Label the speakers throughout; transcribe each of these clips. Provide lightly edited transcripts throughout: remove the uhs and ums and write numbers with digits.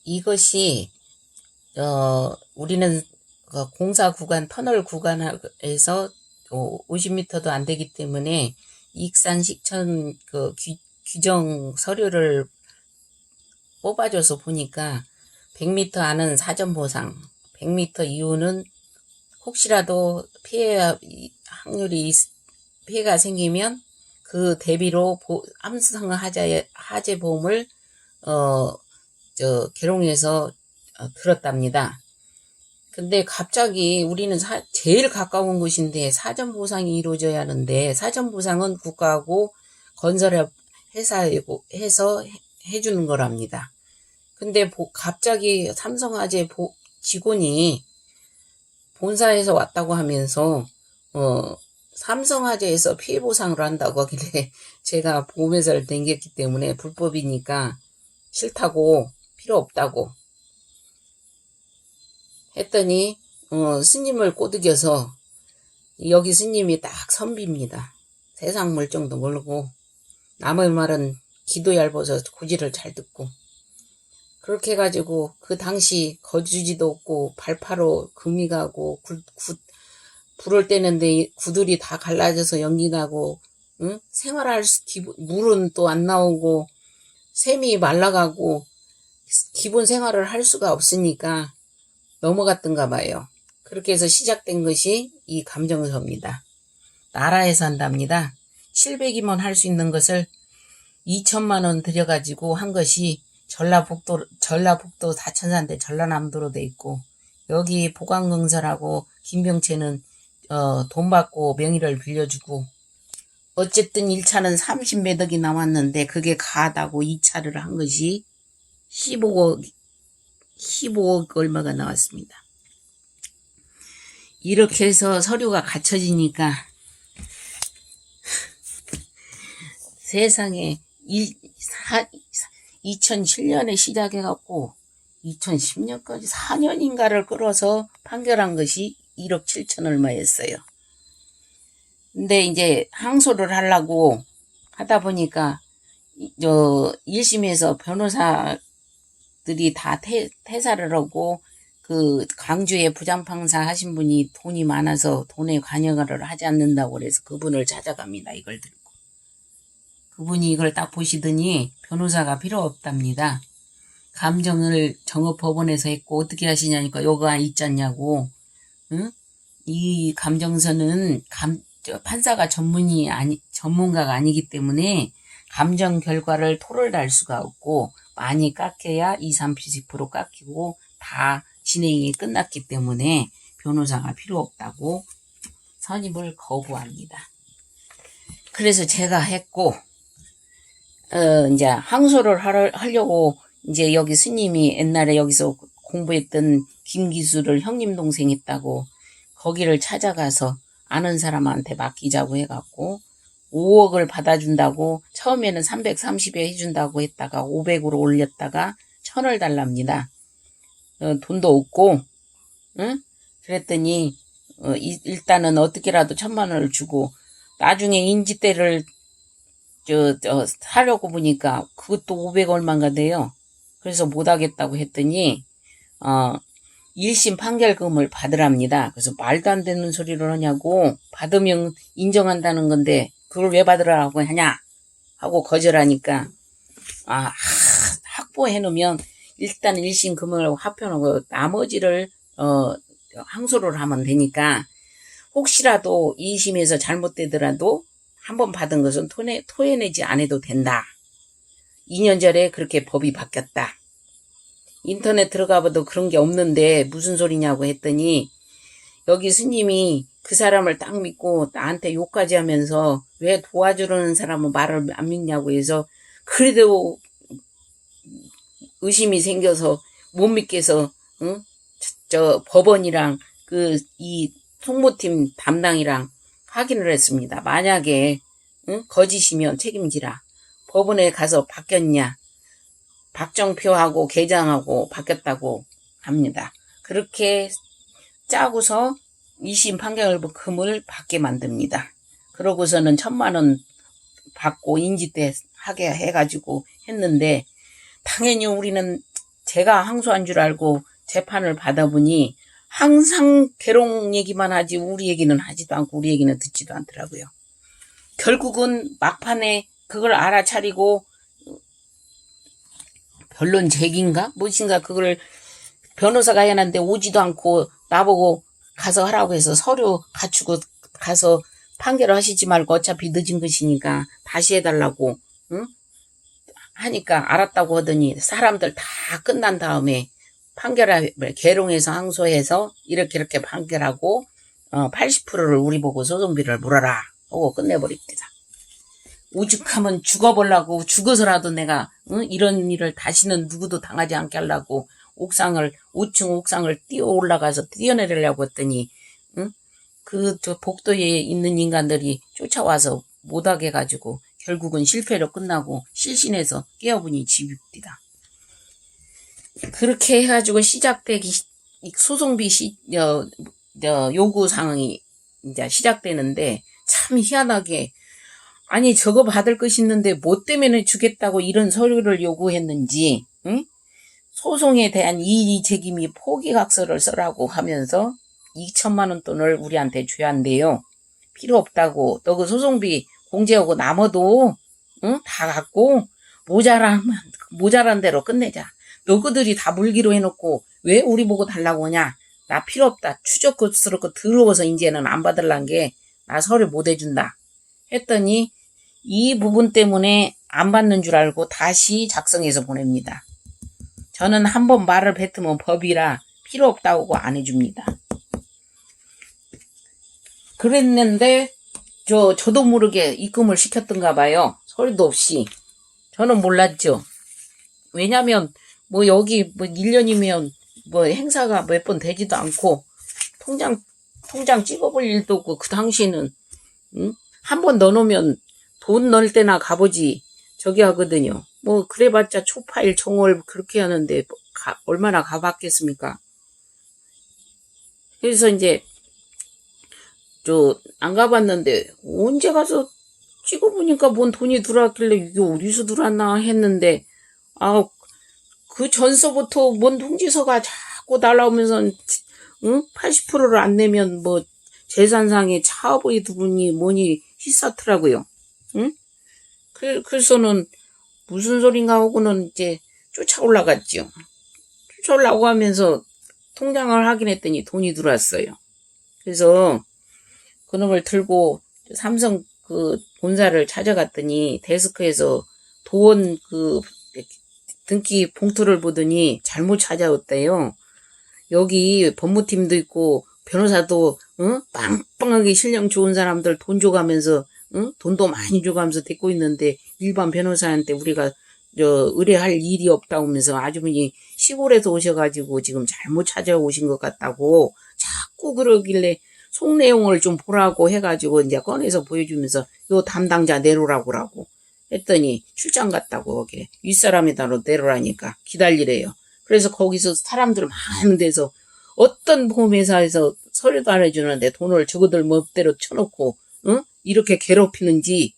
Speaker 1: 이것이 우리는 공사 구간, 터널 구간에서 50m도 안 되기 때문에 익산 식천 규정 서류를 뽑아줘서 보니까 100m 안은 사전보상, 100m 이후는 혹시라도 피해가 생기면 그 대비로 함성 하재 보험을 계룡에서 들었답니다. 근데 갑자기 우리는 제일 가까운 곳인데 사전보상이 이루어져야 하는데, 사전보상은 국가하고 건설업 회사에서 해주는 거랍니다. 근데 갑자기 삼성화재 직원이 본사에서 왔다고 하면서 삼성화재에서 피해보상을 한다고 하길래 제가 보험회사를 댕겼기 때문에 불법이니까 싫다고, 필요 없다고 했더니 스님을 꼬드겨서, 여기 스님이 딱 선비입니다. 세상 물정도 모르고 남의 말은 기도 얇아서 고지를 잘 듣고, 그렇게 해가지고 그 당시 거주지도 없고 발파로 금이 가고 불을 떼는데 구들이 다 갈라져서 연기 나고, 응? 물은 또 안 나오고 샘이 말라가고 기본 생활을 할 수가 없으니까 넘어갔던가 봐요. 그렇게 해서 시작된 것이 이 감정서입니다. 나라에서 한답니다. 700이면 할 수 있는 것을 2천만 원 들여가지고 한 것이 전라북도 4천사인데 전라남도로 돼 있고, 여기 보강건설하고 김병채는 돈 받고 명의를 빌려주고, 어쨌든 1차는 30매덕이 나왔는데 그게 가다고 2차를 한 것이 15억 얼마가 나왔습니다. 이렇게 해서 서류가 갖춰지니까 세상에 2007년에 시작해갖고 2010년까지 4년인가를 끌어서 판결한 것이 1억 7천 얼마였어요. 근데 이제 항소를 하려고 하다 보니까 1심에서 변호사들이 다 퇴사를 하고, 그 강주에 부장판사 하신 분이 돈이 많아서 돈에 관여를 하지 않는다고 그래서 그분을 찾아갑니다. 이걸 들고. 그분이 이걸 딱 보시더니 변호사가 필요 없답니다. 감정을 정업법원에서 했고 어떻게 하시냐니까 요가 있잖냐고. 응? 이 감정서는 판사가 전문가가 아니기 때문에 감정 결과를 토를 달 수가 없고, 많이 깎여야 20-30% 깎이고 다 진행이 끝났기 때문에 변호사가 필요 없다고 선임을 거부합니다. 그래서 제가 했고, 이제 항소를 하려고 이제 여기 스님이 옛날에 여기서 공부했던 김기수를 형님 동생 있다고 거기를 찾아가서 아는 사람한테 맡기자고 해갖고 5억을 받아준다고, 처음에는 330에 해준다고 했다가 500으로 올렸다가 1000을 달랍니다. 돈도 없고, 응? 그랬더니 일단은 어떻게라도 1000만 원을 주고, 나중에 인지대를 사려고 보니까 그것도 500 얼마인가 돼요. 그래서 못하겠다고 했더니 1심 판결금을 받으랍니다. 그래서 말도 안 되는 소리를 하냐고, 받으면 인정한다는 건데 그걸 왜 받으라고 하냐 하고 거절하니까, 확보해 놓으면 일단 1심 금을 합해놓고 나머지를 항소를 하면 되니까, 혹시라도 2심에서 잘못되더라도 한번 받은 것은 토해내지 않아도 된다. 2년 전에 그렇게 법이 바뀌었다. 인터넷 들어가봐도 그런 게 없는데 무슨 소리냐고 했더니, 여기 스님이 그 사람을 딱 믿고 나한테 욕까지 하면서 왜 도와주려는 사람은 말을 안 믿냐고 해서, 그래도 의심이 생겨서 못 믿겠어, 응? 법원이랑 이 송모팀 담당이랑 확인을 했습니다. 만약에 거짓이면 책임지라. 법원에 가서 바뀌었냐, 박정표하고 계장하고 바뀌었다고 합니다. 그렇게 짜고서 2심 판결금을 받게 만듭니다. 그러고서는 1000만 원 받고 인지대 하게 해가지고 했는데, 당연히 우리는 제가 항소한 줄 알고 재판을 받아보니 항상 계룡 얘기만 하지 우리 얘기는 하지도 않고 우리 얘기는 듣지도 않더라고요. 결국은 막판에 그걸 알아차리고 변론 제기인가 무엇인가 그걸 변호사가 해놨는데 오지도 않고 나보고 가서 하라고 해서 서류 갖추고 가서 판결을 하시지 말고 어차피 늦은 것이니까 다시 해달라고 응? 하니까 알았다고 하더니 사람들 다 끝난 다음에 계룡에서 항소해서 이렇게 판결하고 80%를 우리 보고 소송비를 물어라 하고 끝내버립니다. 오죽하면 죽어보려고 죽어서라도 내가 이런 일을 다시는 누구도 당하지 않게 하려고 5층 옥상을 뛰어 올라가서 뛰어내리려고 했더니 저 복도에 있는 인간들이 쫓아와서 못하게 해가지고 결국은 실패로 끝나고 실신해서 깨어보니 집입니다. 그렇게 해가지고 시작되기 소송비 요구 사항이 이제 시작되는데 참 희한하게 아니 저거 받을 것이 있는데 뭐 때문에 주겠다고 이런 서류를 요구했는지 응? 소송에 대한 이의 책임이 포기각서를 써라고 하면서 2천만 원 돈을 우리한테 줘야 한대요. 필요 없다고. 너 그 소송비 공제하고 남아도 응? 다 갖고 모자란 대로 끝내자. 너희들이 다 물기로 해놓고 왜 우리 보고 달라고 하냐. 나 필요 없다. 추적스럽고 더러워서 이제는 안 받을란 게 나 서류 못 해준다. 했더니 이 부분 때문에 안 받는 줄 알고 다시 작성해서 보냅니다. 저는 한번 말을 뱉으면 법이라 필요 없다고 안 해줍니다. 그랬는데 저도 모르게 입금을 시켰던가 봐요. 서류도 없이. 저는 몰랐죠. 왜냐면 뭐 여기 뭐 1년이면 뭐 행사가 몇 번 되지도 않고 통장 찍어볼 일도 없고 그 당시에는 한 번 넣어놓으면 돈 넣을 때나 가보지 저기 하거든요. 뭐 그래봤자 초파일 청월 그렇게 하는데 얼마나 가봤겠습니까? 그래서 이제 안 가봤는데 언제 가서 찍어보니까 뭔 돈이 들어왔길래 이게 어디서 들어왔나 했는데 그 전서부터 뭔 통지서가 자꾸 날라오면서 80%를 안 내면 뭐 재산상의 차업의 부분이 뭐니 희사더라고요. 그래서는 무슨 소린가 하고는 이제 쫓아 올라갔죠. 쫓아 올라오고 하면서 통장을 확인했더니 돈이 들어왔어요. 그래서 그놈을 들고 삼성 그 본사를 찾아갔더니 데스크에서 돈 등기 봉투를 보더니 잘못 찾아왔대요. 여기 법무팀도 있고 변호사도 빵빵하게 실력 좋은 사람들 돈 줘가면서 돈도 많이 줘가면서 데리고 있는데 일반 변호사한테 우리가 의뢰할 일이 없다고 하면서 아주머니 시골에서 오셔가지고 지금 잘못 찾아오신 것 같다고 자꾸 그러길래 속 내용을 좀 보라고 해가지고 이제 꺼내서 보여주면서 요 담당자 내로라고 했더니 출장 갔다고 거기 윗사람에다로 내로라니까 기다리래요. 그래서 거기서 사람들 많은 데서 어떤 보험회사에서 서류도 안 해주는데 돈을 저거들 멋대로 쳐놓고 이렇게 괴롭히는지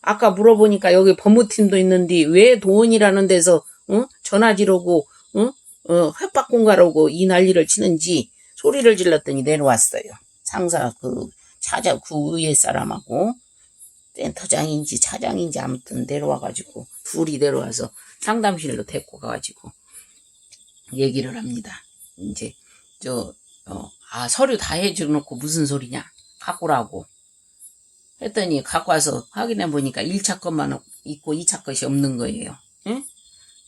Speaker 1: 아까 물어보니까 여기 법무팀도 있는데 왜 돈이라는 데서 전화지르고 협박공가라고 이 난리를 치는지 소리를 질렀더니 내려왔어요. 상사 그 위에 사람하고 센터장인지 차장인지 아무튼 내려와가지고 둘이 내려와서 상담실로 데리고 가가지고 얘기를 합니다. 이제 서류 다 해줘놓고 무슨 소리냐 갖고 오라고 했더니 갖고 와서 확인해 보니까 1차 것만 있고 2차 것이 없는 거예요. 응?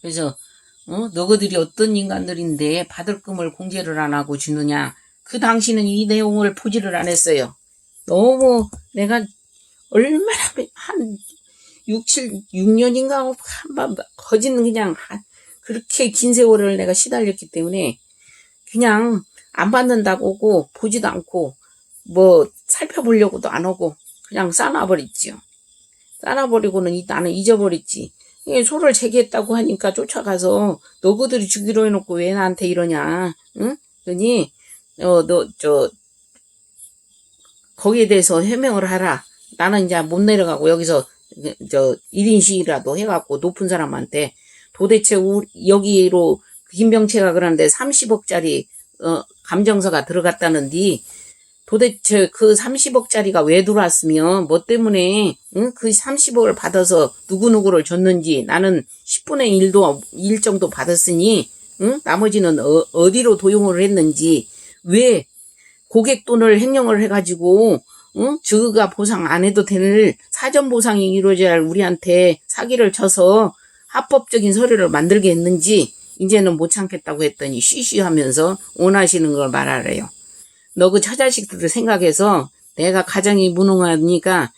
Speaker 1: 그래서 너희들이 어떤 인간들인데 받을 금을 공제를 안 하고 주느냐. 그 당시는 이 내용을 보지를 안 했어요. 너무 내가 얼마나 한 6년인가 한번 거짓는 그냥 그렇게 긴 세월을 내가 시달렸기 때문에 그냥 안 받는다고 오고 보지도 않고 뭐 살펴보려고도 안 오고 그냥 싸놔버렸지요. 싸놔버리고는 나는 잊어버렸지. 소를 제기했다고 하니까 쫓아가서 너희들이 주기로 해놓고 왜 나한테 이러냐. 응? 그러니 거기에 대해서 해명을 하라. 나는 이제 못 내려가고 여기서 1인시라도 해갖고 높은 사람한테 도대체 여기로 김병채가 그러는데 30억짜리 감정서가 들어갔다는데 도대체 그 30억짜리가 왜 들어왔으면 뭐 때문에 그 30억을 받아서 누구누구를 줬는지 나는 10분의 1 정도 받았으니 나머지는 어디로 도용을 했는지 왜 고객 돈을 횡령을 해가지고 저가 보상 안 해도 될 사전 보상이 이루어져야 할 우리한테 사기를 쳐서 합법적인 서류를 만들게 했는지 이제는 못 참겠다고 했더니 쉬쉬하면서 원하시는 걸 말하래요. 너 그 처자식들 생각해서 내가 가정이 무능하니까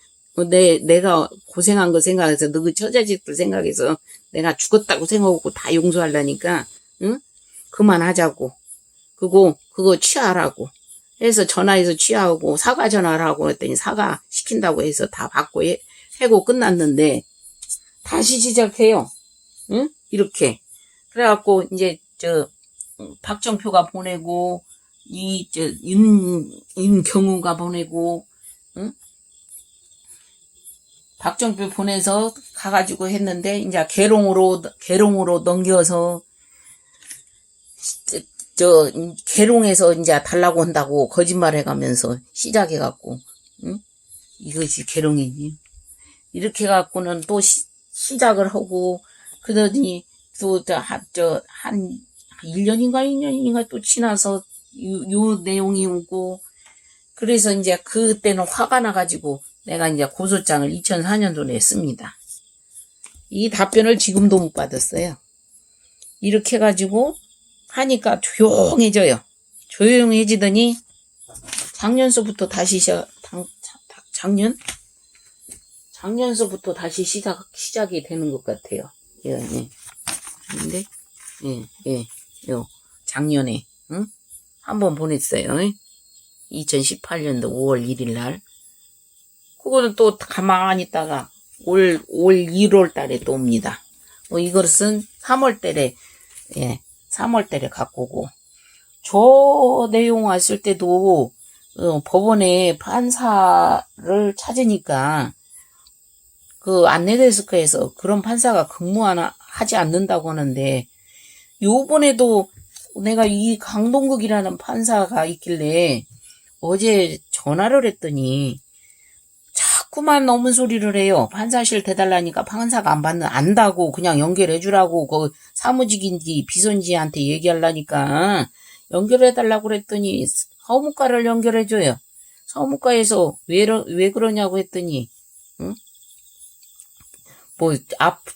Speaker 1: 내가 고생한 거 생각해서 너 그 처자식들 생각해서 내가 죽었다고 생각하고 다 용서하려니까 그만하자고. 그거 취하라고 해서 전화해서 취하고 사과 전화하라고 했더니 사과 시킨다고 해서 다 받고 해고 끝났는데 다시 시작해요. 이렇게. 그래갖고 이제 박정표가 보내고 윤경우가 보내고 박정표 보내서 가가지고 했는데 이제 계룡으로 넘겨서 계룡에서 이제 달라고 한다고 거짓말 해가면서 시작해갖고 이것이 계룡이니 이렇게 해갖고는 또 시작을 하고 그러더니 또 한 1년인가 또 지나서 요 내용이 오고 그래서 이제 그때는 화가 나가지고 내가 이제 고소장을 2004년도에 냈습니다. 이 답변을 지금도 못 받았어요. 이렇게 해가지고 하니까 조용해져요. 조용해지더니 작년서부터 다시 작년서부터 다시 시작이 되는 것 같아요. 예. 근데 요 작년에 한번 보냈어요. 2018년도 5월 1일 날. 그거는 또 가만히 있다가 올 1월 달에 또 옵니다. 이것은 3월 달에 3월 달에 갖고 오고 저 내용 왔을 때도 법원에 판사를 찾으니까 그 안내데스크에서 그런 판사가 근무하지 않는다고 하는데 요번에도 내가 이 강동국이라는 판사가 있길래 어제 전화를 했더니 자꾸만 너무 소리를 해요. 판사실 대달라니까 판사가 안다고 그냥 연결해주라고 그 사무직인지 비서인지한테 얘기하려니까 연결해달라고 그랬더니 서무과를 연결해줘요. 서무과에서 왜 그러냐고 했더니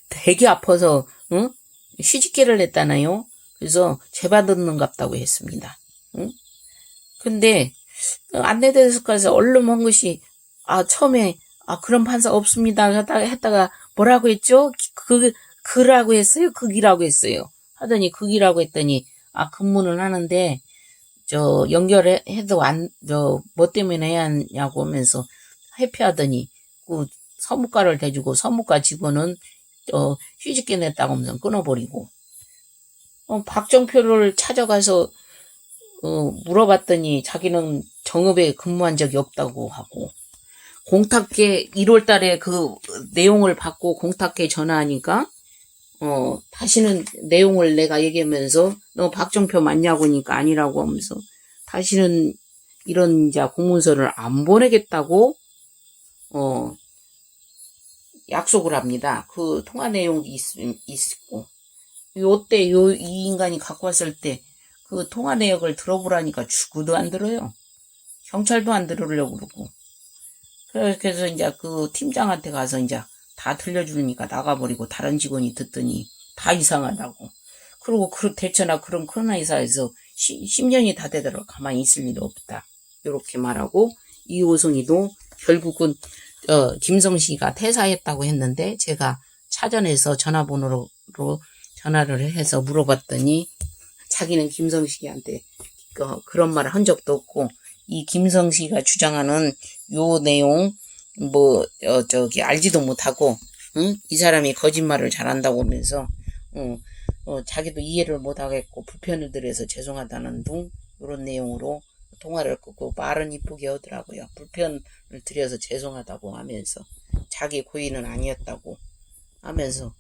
Speaker 1: 되게 아파서 휴직계를 냈다나요? 그래서 재받았는갑다고 했습니다. 근데 안내데스크에서 얼른 한 것이 처음에 그런 판사 없습니다 했다가 뭐라고 했죠? 그라고 했어요? 극이라고 했어요. 하더니 극이라고 했더니 근무는 하는데 연결해도 뭐 때문에 해야 하냐고 하면서 회피하더니 그 서무과를 대주고 서무과 직원은 휴직계 냈다고 하면서 끊어버리고 박정표를 찾아가서 물어봤더니 자기는 정읍에 근무한 적이 없다고 하고 공탁계 1월 달에 그 내용을 받고 공탁계 전화하니까 다시는 내용을 내가 얘기하면서 너 박정표 맞냐고 하니까 아니라고 하면서 다시는 이런 이제 공문서를 안 보내겠다고 약속을 합니다. 그 통화 내용이 있고 요때 이 인간이 갖고 왔을 때 그 통화 내역을 들어보라니까 죽어도 안 들어요. 경찰도 안 들으려고 그러고. 그래서 이제 그 팀장한테 가서 이제 다 들려주니까 나가버리고 다른 직원이 듣더니 다 이상하다고. 그리고 대처나 그런 큰 회사에서 10년이 다 되도록 가만히 있을 일 없다. 이렇게 말하고 이호성이도 결국은 김성식이가 퇴사했다고 했는데 제가 찾아내서 전화번호로 전화를 해서 물어봤더니 자기는 김성식이한테 그런 말을 한 적도 없고 이 김성식이가 주장하는 요 내용 알지도 못하고 이 사람이 거짓말을 잘한다고 하면서 자기도 이해를 못하겠고 불편을 드려서 죄송하다는 둥 이런 내용으로 통화를 끊고 말은 이쁘게 하더라고요. 불편을 드려서 죄송하다고 하면서 자기 고의는 아니었다고 하면서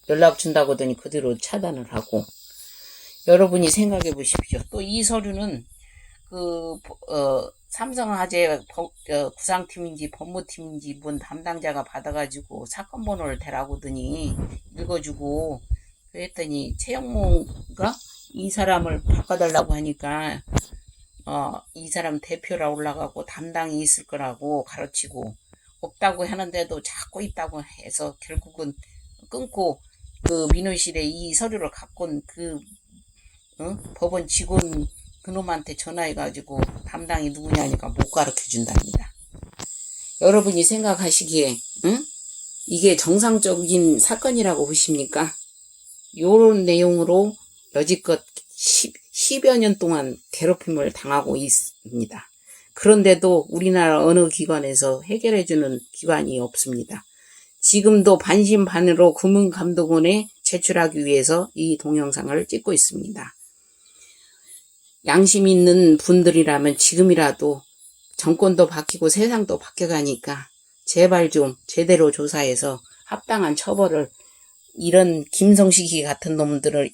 Speaker 1: 연락 준다고 하더니 그대로 차단을 하고 여러분이 생각해 보십시오. 또 이 서류는 삼성화재 구상팀인지 법무팀인지 뭔 담당자가 받아가지고 사건 번호를 대라고더니 읽어주고 그랬더니 최영모가 이 사람을 바꿔달라고 하니까 이 사람 대표라 올라가고 담당이 있을 거라고 가르치고 없다고 하는데도 자꾸 있다고 해서 결국은 끊고 그 민원실에 이 서류를 갖고 온 법원 직원 그놈한테 전화해가지고 담당이 누구냐니까 못 가르쳐준답니다. 여러분이 생각하시기에 이게 정상적인 사건이라고 보십니까? 요런 내용으로 여지껏 10여 년 동안 괴롭힘을 당하고 있습니다. 그런데도 우리나라 어느 기관에서 해결해주는 기관이 없습니다. 지금도 반신반의로 금융감독원에 제출하기 위해서 이 동영상을 찍고 있습니다. 양심 있는 분들이라면 지금이라도 정권도 바뀌고 세상도 바뀌어가니까 제발 좀 제대로 조사해서 합당한 처벌을 이런 김성식이 같은 놈들을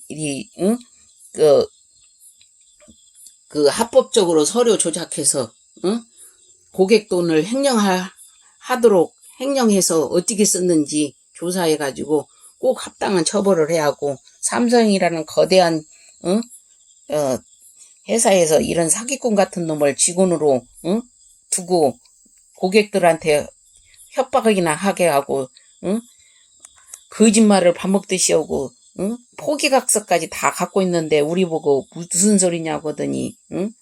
Speaker 1: 합법적으로 서류 조작해서 고객 돈을 횡령하도록 횡령해서 어떻게 썼는지 조사해가지고 꼭 합당한 처벌을 해야 하고 삼성이라는 거대한 회사에서 이런 사기꾼 같은 놈을 직원으로 두고 고객들한테 협박이나 하게 하고 거짓말을 밥 먹듯이 하고 포기각서까지 다 갖고 있는데 우리 보고 무슨 소리냐고 하더니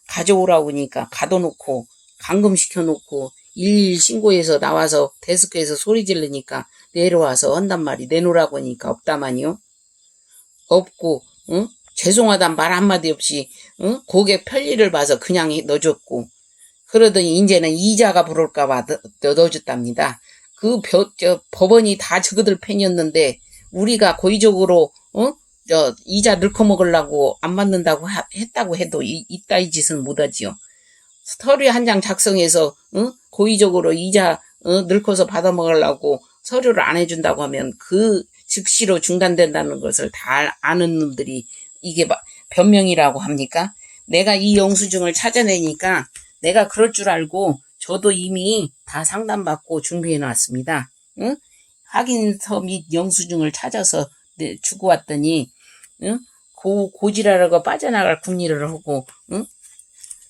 Speaker 1: 가져오라고 하니까 가둬놓고 감금시켜놓고 112 신고해서 나와서 데스크에서 소리 지르니까 내려와서 한단 말이 내놓으라고 하니까 없다마니요. 없고 죄송하단 말 한마디 없이 고객 편리를 봐서 그냥 넣어줬고 그러더니 이제는 이자가 부를까봐 넣어줬답니다. 법원이 다 저그들 편이었는데 우리가 고의적으로 이자 넣고 먹으려고 안 받는다고 했다고 해도 이따위 짓은 못하지요. 서류 한 장 작성해서 고의적으로 이자 넣고서 받아 먹으려고 서류를 안 해준다고 하면 그 즉시로 중단된다는 것을 다 아는 놈들이 이게 변명이라고 합니까? 내가 이 영수증을 찾아내니까 내가 그럴 줄 알고 저도 이미 다 상담받고 준비해 놨습니다. 확인서 및 영수증을 찾아서 주고 왔더니 고지랄하고 빠져나갈 궁리를 하고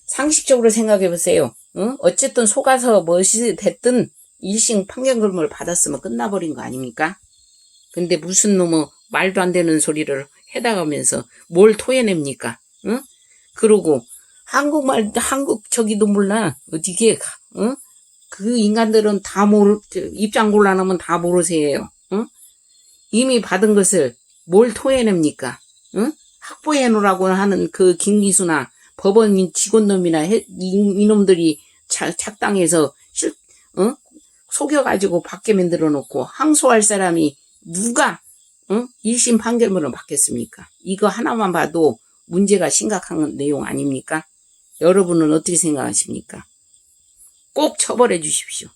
Speaker 1: 상식적으로 생각해 보세요. 어쨌든 속아서 무엇이 됐든 1심 판결금을 받았으면 끝나버린 거 아닙니까? 근데 무슨 놈의 말도 안 되는 소리를 해다가면서 뭘 토해냅니까? 그러고 한국말 한국 저기도 몰라 어디게 그 인간들은 다 입장 곤란하면 다 모르세요. 이미 받은 것을 뭘 토해냅니까? 확보해 놓으라고 하는 그 김기수나 법원 직원놈이나 이놈들이 착당해서 속여가지고 받게 만들어 놓고 항소할 사람이 누가 1심 판결문을 받겠습니까? 이거 하나만 봐도 문제가 심각한 내용 아닙니까? 여러분은 어떻게 생각하십니까? 꼭 처벌해 주십시오.